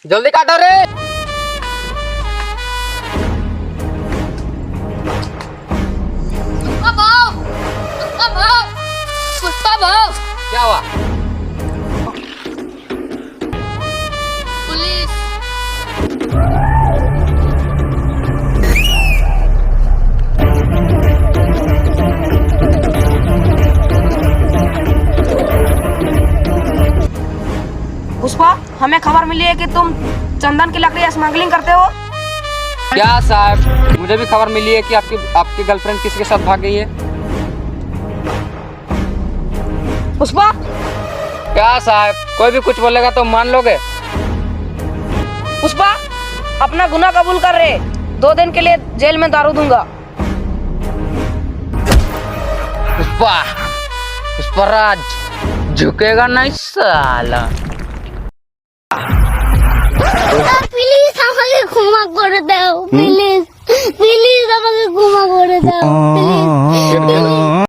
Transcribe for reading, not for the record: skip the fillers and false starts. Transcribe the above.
जल्दी काटो रे। पुष्पा भाव। क्या हुआ? पुलिस। पुष्पा, हमें खबर मिली है कि तुम चंदन की लकड़ी स्मगलिंग करते हो। क्या साहब, मुझे भी खबर मिली है कि आपकी गर्लफ्रेंड किसी के साथ भाग गई है। पुष्पा, क्या साहब, कोई भी कुछ बोलेगा तो मान लोगे? पुष्पा अपना गुनाह कबूल कर रहे। 2 दिन के लिए जेल में दारू दूंगा। पुष्पा, पुष्पराज झुकेगा नहीं साला। প্লিজ আমাকে ক্ষমা করে দাও, প্লিজ প্লিজ আমাকে ক্ষমা করে দাও, প্লিজ।